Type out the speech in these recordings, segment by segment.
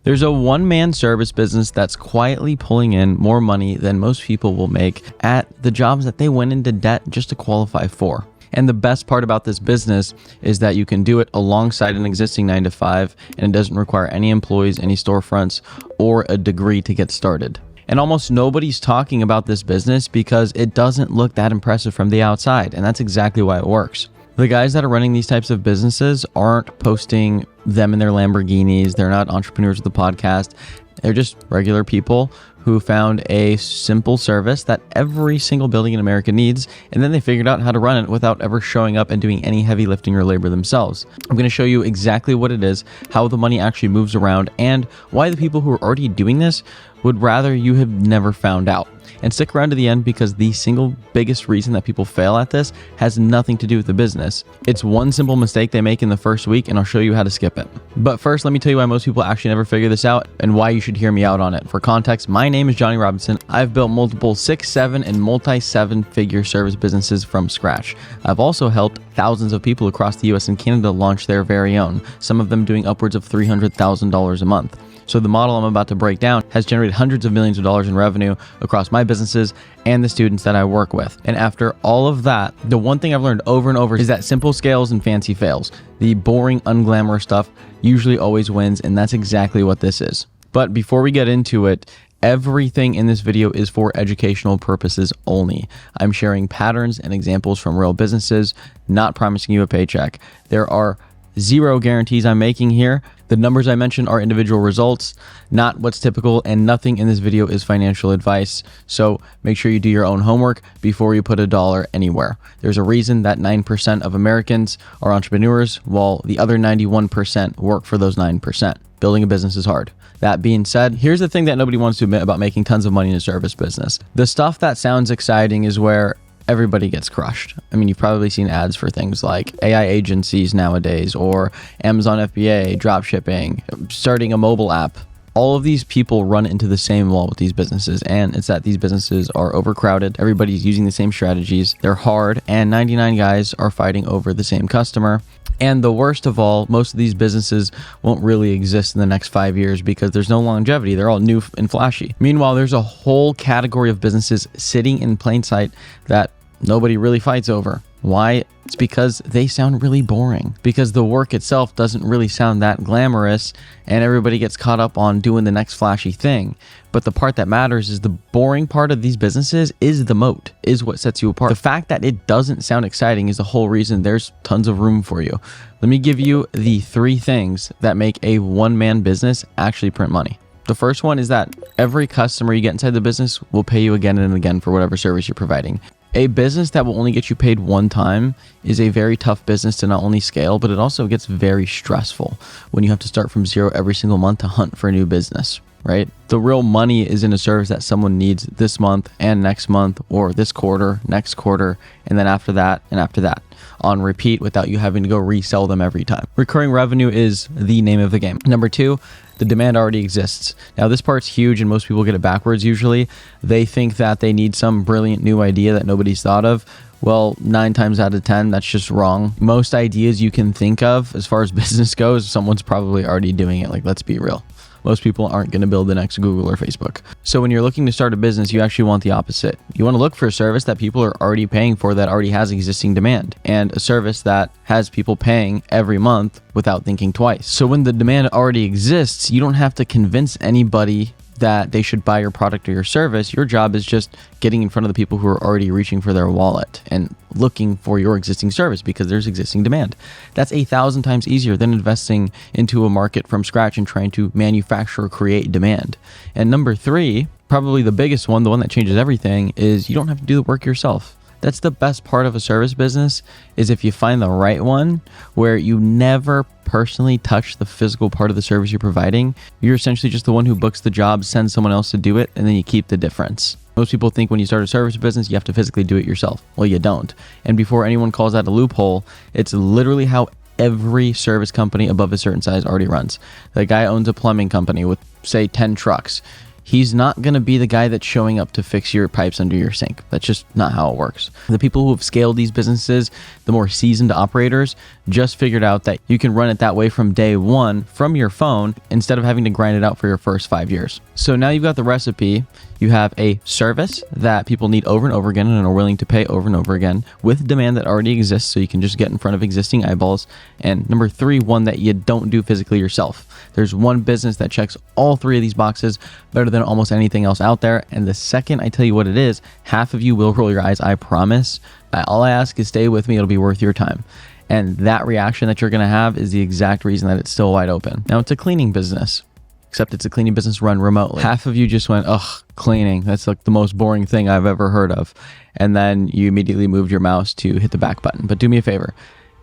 There's a one-man service business that's quietly pulling in more money than most people will make at the jobs that they went into debt just to qualify for. And the best part about this business is that you can do it alongside an existing 9-to-5, and it doesn't require any employees, any storefronts, or a degree to get started. And almost nobody's talking about this business because it doesn't look that impressive from the outside, and that's exactly why it works. The guys that are running these types of businesses aren't posting them in their Lamborghinis. They're not entrepreneurs of the podcast. They're just regular people who found a simple service that every single building in America needs, and then they figured out how to run it without ever showing up and doing any heavy lifting or labor themselves. I'm going to show you exactly what it is, how the money actually moves around, and why the people who are already doing this would rather you have never found out. And stick around to the end because the single biggest reason that people fail at this has nothing to do with the business. It's one simple mistake they make in the first week, and I'll show you how to skip it. But first, let me tell you why most people actually never figure this out and why you should hear me out on it. For context, my name is Johnny Robinson. I've built multiple 6, 7, and multi-7-figure service businesses from scratch. I've also helped thousands of people across the US and Canada launch their very own, some of them doing upwards of $300,000 a month. So the model I'm about to break down has generated hundreds of millions of dollars in revenue across my businesses and the students that I work with. And after all of that, the one thing I've learned over and over is that simple scales and fancy fails. The boring, unglamorous stuff usually always wins, and that's exactly what this is. But before we get into it, everything in this video is for educational purposes only. I'm sharing patterns and examples from real businesses, not promising you a paycheck. There are zero guarantees I'm making here. The numbers I mentioned are individual results, not what's typical, and nothing in this video is financial advice. So make sure you do your own homework before you put a dollar anywhere. There's a reason that 9% of Americans are entrepreneurs, while the other 91% work for those 9%. Building a business is hard. That being said, here's the thing that nobody wants to admit about making tons of money in a service business. The stuff that sounds exciting is where everybody gets crushed. I mean, you've probably seen ads for things like AI agencies nowadays, or Amazon FBA, drop shipping, starting a mobile app. All of these people run into the same wall with these businesses, and it's that these businesses are overcrowded. Everybody's using the same strategies. They're hard, and 99 guys are fighting over the same customer. And the worst of all, most of these businesses won't really exist in the next 5 years because there's no longevity. They're all new and flashy. Meanwhile, there's a whole category of businesses sitting in plain sight that nobody really fights over. Why? It's because they sound really boring, because the work itself doesn't really sound that glamorous, and everybody gets caught up on doing the next flashy thing. But the part that matters is the boring part of these businesses is the moat, is what sets you apart. The fact that it doesn't sound exciting is the whole reason there's tons of room for you. Let me give you the 3 things that make a one-man business actually print money. The first one is that every customer you get inside the business will pay you again and again for whatever service you're providing. A business that will only get you paid one time is a very tough business to not only scale, but it also gets very stressful when you have to start from zero every single month to hunt for a new business, right? The real money is in a service that someone needs this month and next month, or this quarter, next quarter, and then after that, and after that, on repeat without you having to go resell them every time. Recurring revenue is the name of the game. Number 2, the demand already exists. Now, this part's huge and most people get it backwards usually. They think that they need some brilliant new idea that nobody's thought of. Well, 9 times out of 10, that's just wrong. Most ideas you can think of as far as business goes, someone's probably already doing it. Like, let's be real. Most people aren't going to build the next Google or Facebook. So when you're looking to start a business, you actually want the opposite. You want to look for a service that people are already paying for, that already has existing demand, and a service that has people paying every month without thinking twice. So when the demand already exists, you don't have to convince anybody that they should buy your product or your service. Your job is just getting in front of the people who are already reaching for their wallet and looking for your existing service because there's existing demand. That's 1,000 times easier than investing into a market from scratch and trying to manufacture or create demand. And number 3, probably the biggest one, the one that changes everything, is you don't have to do the work yourself. That's the best part of a service business, is if you find the right one where you never personally touch the physical part of the service you're providing. You're essentially just the one who books the job, sends someone else to do it, and then you keep the difference. Most people think when you start a service business, you have to physically do it yourself. Well, you don't. And before anyone calls that a loophole, it's literally how every service company above a certain size already runs. The guy owns a plumbing company with, say, 10 trucks. He's not going to be the guy that's showing up to fix your pipes under your sink. That's just not how it works. The people who have scaled these businesses, the more seasoned operators, just figured out that you can run it that way from day one from your phone instead of having to grind it out for your first 5 years. So now you've got the recipe. You have a service that people need over and over again and are willing to pay over and over again with demand that already exists, so you can just get in front of existing eyeballs. And number 3, one that you don't do physically yourself. There's one business that checks all 3 of these boxes better than almost anything else out there. And the second I tell you what it is, half of you will roll your eyes, I promise. All I ask is stay with me. It'll be worth your time. And that reaction that you're going to have is the exact reason that it's still wide open. Now, it's a cleaning business, except it's a cleaning business run remotely. Half of you just went, ugh, cleaning. That's like the most boring thing I've ever heard of. And then you immediately moved your mouse to hit the back button. But do me a favor.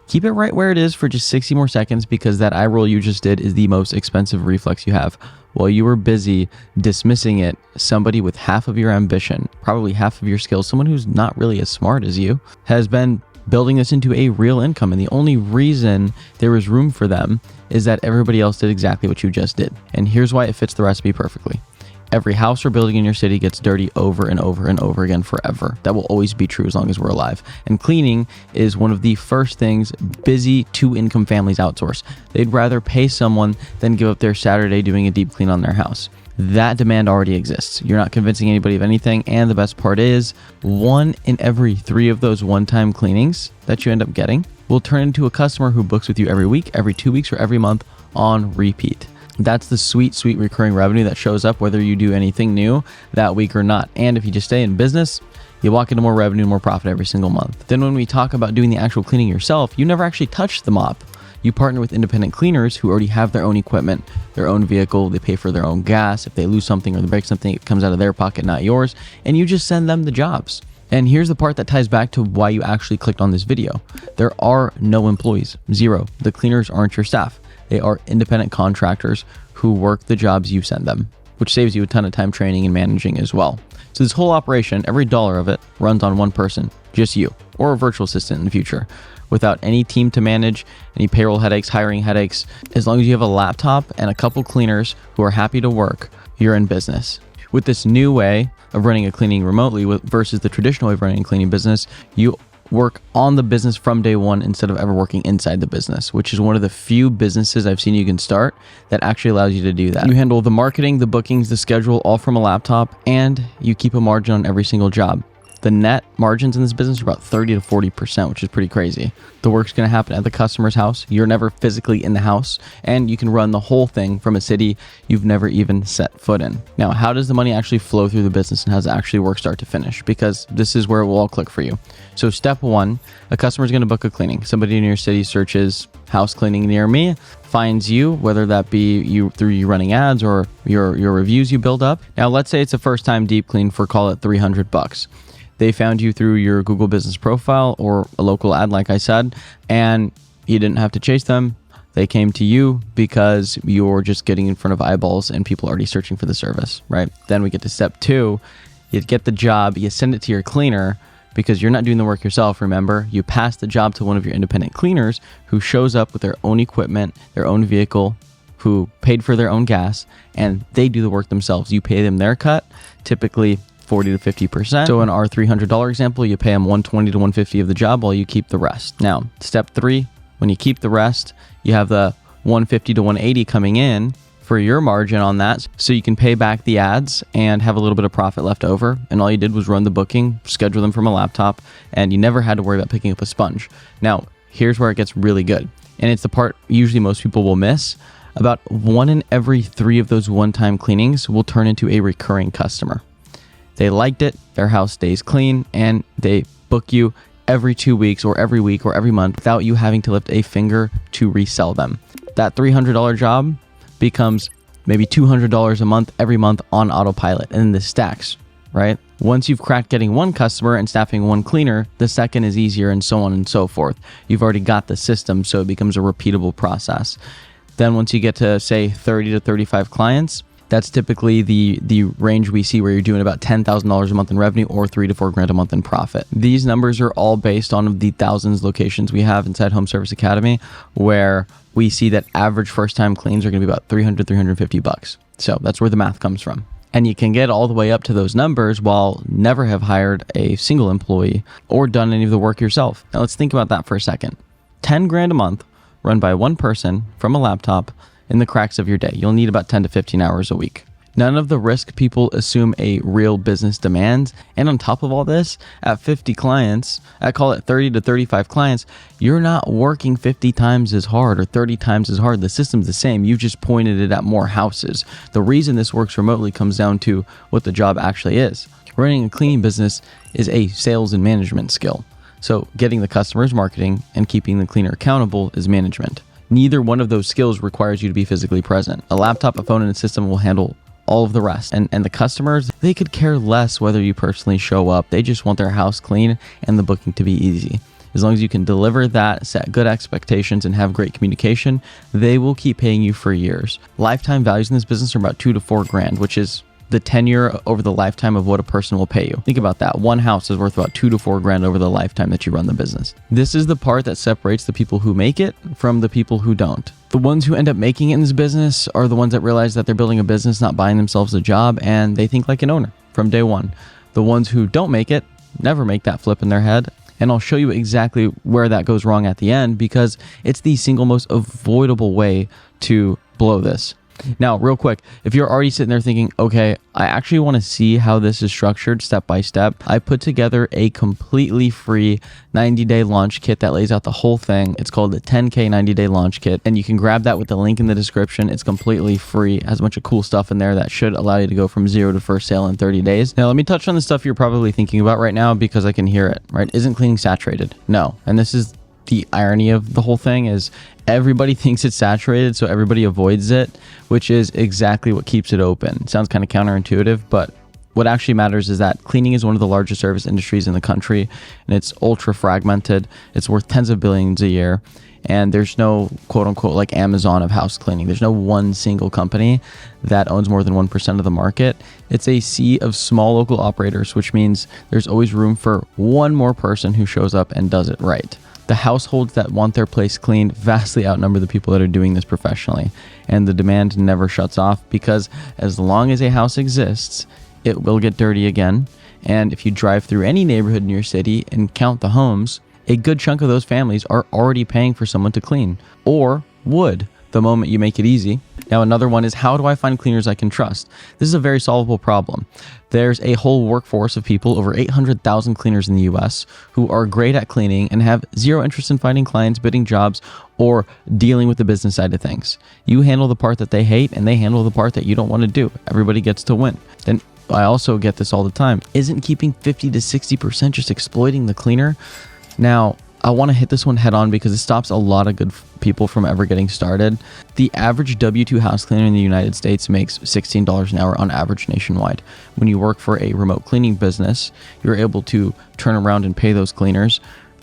Keep it right where it is for just 60 more seconds, because that eye roll you just did is the most expensive reflex you have. While you were busy dismissing it, somebody with half of your ambition, probably half of your skills, someone who's not really as smart as you, has been building this into a real income. And the only reason there was room for them is that everybody else did exactly what you just did. And here's why it fits the recipe perfectly. Every house or building in your city gets dirty over and over and over again forever. That will always be true as long as we're alive. And cleaning is one of the first things busy 2-income families outsource. They'd rather pay someone than give up their Saturday doing a deep clean on their house. That demand already exists. You're not convincing anybody of anything. And the best part is 1 in every 3 of those one-time cleanings that you end up getting will turn into a customer who books with you every week, every 2 weeks, or every month on repeat. That's the sweet, sweet recurring revenue that shows up whether you do anything new that week or not. And if you just stay in business, you walk into more revenue and more profit every single month. Then when we talk about doing the actual cleaning yourself, you never actually touch the mop. You partner with independent cleaners who already have their own equipment, their own vehicle. They pay for their own gas. If they lose something or they break something, it comes out of their pocket, not yours. And you just send them the jobs. And here's the part that ties back to why you actually clicked on this video. There are no employees, 0. The cleaners aren't your staff. They are independent contractors who work the jobs you send them, which saves you a ton of time training and managing as well. So this whole operation, every dollar of it runs on one person, just you, or a virtual assistant in the future, without any team to manage, any payroll headaches, hiring headaches. As long as you have a laptop and a couple cleaners who are happy to work, you're in business. With this new way of running a cleaning remotely versus the traditional way of running a cleaning business, you work on the business from day one instead of ever working inside the business, which is one of the few businesses I've seen you can start that actually allows you to do that. You handle the marketing, the bookings, the schedule, all from a laptop, and you keep a margin on every single job. The net margins in this business are about 30 to 40%, which is pretty crazy. The work's going to happen at the customer's house. You're never physically in the house, and you can run the whole thing from a city you've never even set foot in. Now, how does the money actually flow through the business, and how does it actually work start to finish? Because this is where it will all click for you. So step 1, a customer is going to book a cleaning. Somebody in your city searches house cleaning near me, finds you, whether that be you through you running ads or your reviews you build up. Now, let's say it's a first time deep clean for, call it $300. They found you through your Google business profile or a local ad, like I said, and you didn't have to chase them. They came to you because you're just getting in front of eyeballs and people are already searching for the service, right? Then we get to step 2. You get the job, you send it to your cleaner because you're not doing the work yourself, remember? You pass the job to one of your independent cleaners who shows up with their own equipment, their own vehicle, who paid for their own gas, and they do the work themselves. You pay them their cut, typically 40 to 50%. So in our $300 example, you pay them $120 to $150 of the job while you keep the rest. Now, step 3, when you keep the rest, you have the $150 to $180 coming in for your margin on that. So you can pay back the ads and have a little bit of profit left over. And all you did was run the booking, schedule them from a laptop, and you never had to worry about picking up a sponge. Now, here's where it gets really good. And it's the part usually most people will miss. About 1 in every 3 of those one-time cleanings will turn into a recurring customer. They liked it, their house stays clean, and they book you every 2 weeks or every week or every month without you having to lift a finger to resell them. That $300 job becomes maybe $200 a month every month on autopilot, and then this stacks, right? Once you've cracked getting 1 customer and staffing 1 cleaner, the second is easier, and so on and so forth. You've already got the system, so it becomes a repeatable process. Then once you get to, say, 30 to 35 clients, that's typically the range we see where you're doing about $10,000 a month in revenue or $3 to $4 grand a month in profit. These numbers are all based on the thousands of locations we have inside Home Service Academy, where we see that average first-time cleans are going to be about $300, $350. So that's where the math comes from. And you can get all the way up to those numbers while never have hired a single employee or done any of the work yourself. Now let's think about that for a second. 10 grand a month run by one person from a laptop in the cracks of your day. You'll need about 10 to 15 hours a week. None of the risk people assume a real business demands. And on top of all this, at 50 clients, I call it 30 to 35 clients, you're not working 50 times as hard or 30 times as hard. The system's the same. You've just pointed it at more houses. The reason this works remotely comes down to what the job actually is. Running a cleaning business is a sales and management skill. So getting the customers marketing and keeping the cleaner accountable is management. Neither one of those skills requires you to be physically present. A laptop, a phone, and a system will handle all of the rest. And the customers, they could care less whether you personally show up. They just want their house clean and the booking to be easy. As long as you can deliver that, set good expectations, and have great communication, they will keep paying you for years. Lifetime values in this business are about 2 to 4 grand, which is the tenure over the lifetime of what a person will pay you. Think about that. One house is worth about 2 to 4 grand over the lifetime that you run the business. This is the part that separates the people who make it from the people who don't. The ones who end up making it in this business are the ones that realize that they're building a business, not buying themselves a job, and they think like an owner from day one. The ones who don't make it never make that flip in their head. And I'll show you exactly where that goes wrong at the end, because it's the single most avoidable way to blow this. Now, real quick, if you're already sitting there thinking, okay, I actually want to see how this is structured step by step, I put together a completely free 90-day launch kit that lays out the whole thing. It's called the 10K 90-day launch kit, and you can grab that with the link in the description. It's completely free. It has a bunch of cool stuff in there that should allow you to go from 0 to first sale in 30 days. Now, let me touch on the stuff you're probably thinking about right now, because I can hear it, right? Isn't cleaning saturated? No. And this is the irony of the whole thing, is everybody thinks it's saturated, so everybody avoids it, which is exactly what keeps it open. It sounds kind of counterintuitive, but what actually matters is that cleaning is one of the largest service industries in the country, and it's ultra fragmented. It's worth tens of billions a year, and there's no quote unquote like Amazon of house cleaning. There's no one single company that owns more than 1% of the market. It's a sea of small local operators, which means there's always room for one more person who shows up and does it right. The households that want their place cleaned vastly outnumber the people that are doing this professionally, and the demand never shuts off, because as long as a house exists, it will get dirty again. And if you drive through any neighborhood in your city and count the homes, a good chunk of those families are already paying for someone to clean, or would the moment you make it easy. Now, another one is, how do I find cleaners I can trust? This is a very solvable problem. There's a whole workforce of people, over 800,000 cleaners in the US, who are great at cleaning and have zero interest in finding clients, bidding jobs, or dealing with the business side of things. You handle the part that they hate, and they handle the part that you don't want to do. Everybody gets to win. Then I also get this all the time. Isn't keeping 50 to 60% just exploiting the cleaner? Now, I want to hit this one head on, because it stops a lot of good people from ever getting started. The average W-2 house cleaner in the United States makes $16 an hour on average nationwide. When you work for a remote cleaning business, you're able to turn around and pay those cleaners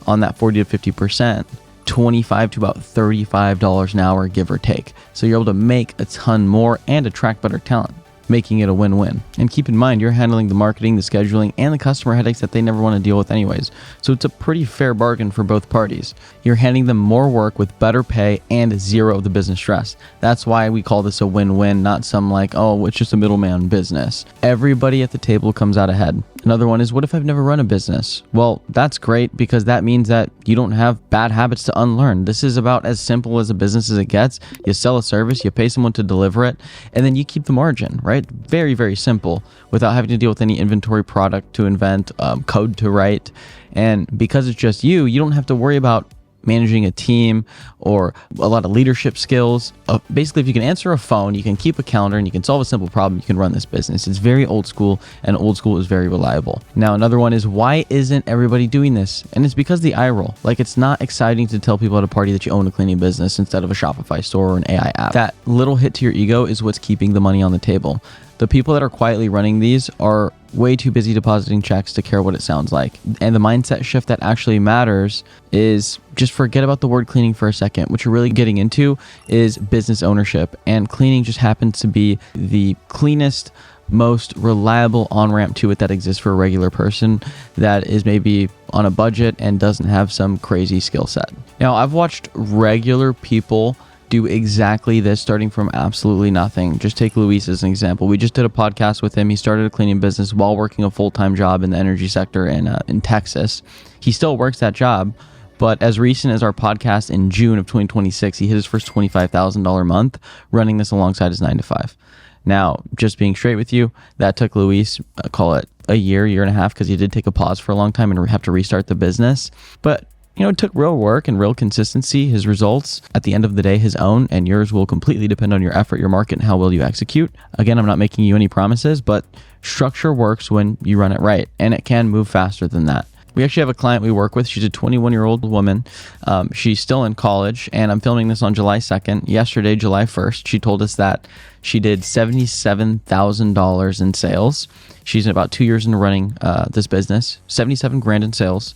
on that 40 to 50%, $25 to about $35 an hour, give or take. So you're able to make a ton more and attract better talent, making it a win-win. And keep in mind, you're handling the marketing, the scheduling, and the customer headaches that they never want to deal with anyways. So it's a pretty fair bargain for both parties. You're handing them more work with better pay and zero of the business stress. That's why we call this a win-win, not some like, oh, it's just a middleman business. Everybody at the table comes out ahead. Another one is, what if I've never run a business? Well, that's great, because that means that you don't have bad habits to unlearn. This is about as simple as a business as it gets. You sell a service, you pay someone to deliver it, and then you keep the margin, right? Very, very simple, without having to deal with any inventory, product to invent, code to write. And because it's just you don't have to worry about managing a team or a lot of leadership skills. Basically, if you can answer a phone, you can keep a calendar, and you can solve a simple problem, you can run this business. It's very old school, and old school is very reliable. Now, another one is, why isn't everybody doing this? And it's because the eye roll. Like, it's not exciting to tell people at a party that you own a cleaning business instead of a Shopify store or an AI app. That little hit to your ego is what's keeping the money on the table. The people that are quietly running these are way too busy depositing checks to care what it sounds like. And the mindset shift that actually matters is just forget about the word cleaning for a second. What you're really getting into is business ownership. And cleaning just happens to be the cleanest, most reliable on-ramp to it that exists for a regular person that is maybe on a budget and doesn't have some crazy skill set. Now, I've watched regular people do exactly this, starting from absolutely nothing. Just take Luis as an example. We just did a podcast with him. He started a cleaning business while working a full-time job in the energy sector in Texas. He still works that job, But as recent as our podcast in June of 2026, he hit his first $25,000 month running this alongside his 9 to 5. Now, just being straight with you, that took Luis, call it a year and a half, because he did take a pause for a long time and have to restart the business. But it took real work and real consistency. His results, at the end of the day, his own and yours, will completely depend on your effort, your market, and how well you execute. Again, I'm not making you any promises, but structure works when you run it right, and it can move faster than that. We actually have a client we work with. She's a 21-year-old woman. She's still in college, and I'm filming this on July 2nd. Yesterday, July 1st, she told us that she did $77,000 in sales. She's about 2 years into running this business, 77 grand in sales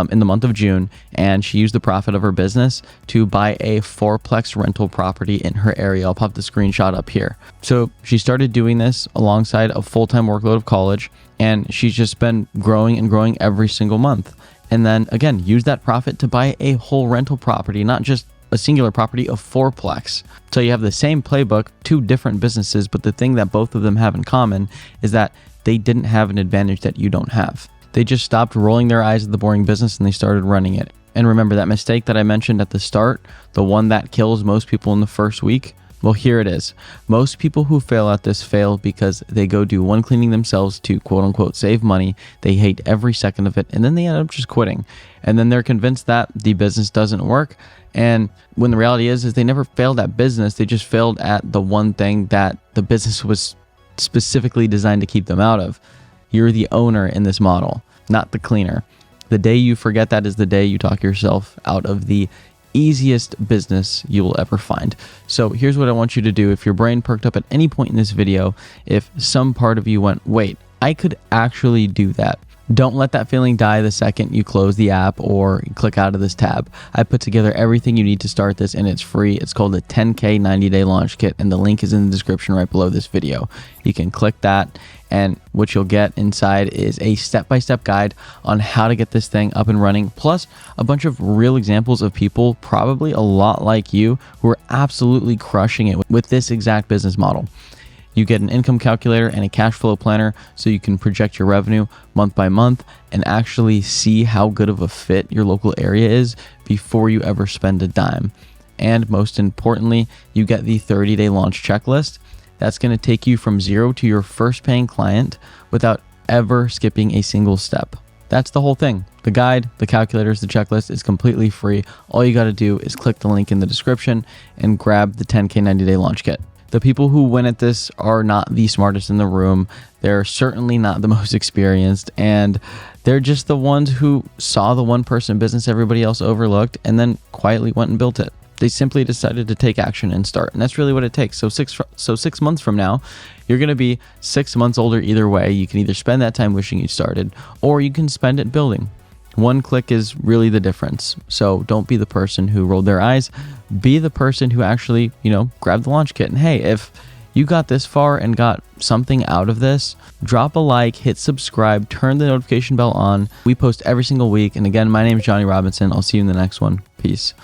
in the month of June, and she used the profit of her business to buy a 4-plex rental property in her area. I'll pop the screenshot up here. So she started doing this alongside a full-time workload of college, and she's just been growing and growing every single month. And then again, use that profit to buy a whole rental property, not just a singular property, of 4-plex. So you have the same playbook, 2 different businesses, but the thing that both of them have in common is that they didn't have an advantage that you don't have. They just stopped rolling their eyes at the boring business and they started running it. And remember that mistake that I mentioned at the start, the one that kills most people in the first week? Well, here it is. Most people who fail at this fail because they go do one cleaning themselves to quote unquote save money. They hate every second of it, and then they end up just quitting. And then they're convinced that the business doesn't work. And when the reality is they never failed at business. They just failed at the one thing that the business was specifically designed to keep them out of. You're the owner in this model, not the cleaner. The day you forget that is the day you talk yourself out of the easiest business you will ever find. So here's what I want you to do. If your brain perked up at any point in this video, if some part of you went, wait, I could actually do that. Don't let that feeling die the second you close the app or click out of this tab. I put together everything you need to start this, and it's free. It's called the 10K 90-day launch kit, and the link is in the description right below this video. You can click that, and what you'll get inside is a step-by-step guide on how to get this thing up and running, plus a bunch of real examples of people probably a lot like you who are absolutely crushing it with this exact business model. You get an income calculator and a cash flow planner so you can project your revenue month by month and actually see how good of a fit your local area is before you ever spend a dime. And most importantly, you get the 30-day launch checklist. That's going to take you from 0 to your first paying client without ever skipping a single step. That's the whole thing. The guide, the calculators, the checklist is completely free. All you got to do is click the link in the description and grab the 10K 90-day launch kit. The people who win at this are not the smartest in the room. They're certainly not the most experienced, and they're just the ones who saw the one-person business everybody else overlooked and then quietly went and built it. They simply decided to take action and start, and that's really what it takes. So 6 months from now, you're going to be 6 months older either way. You can either spend that time wishing you started, or you can spend it building. One click is really the difference. So don't be the person who rolled their eyes. Be the person who actually, grabbed the launch kit. And hey, if you got this far and got something out of this, drop a like, hit subscribe, turn the notification bell on. We post every single week. And again, my name is Johnny Robinson. I'll see you in the next one. Peace.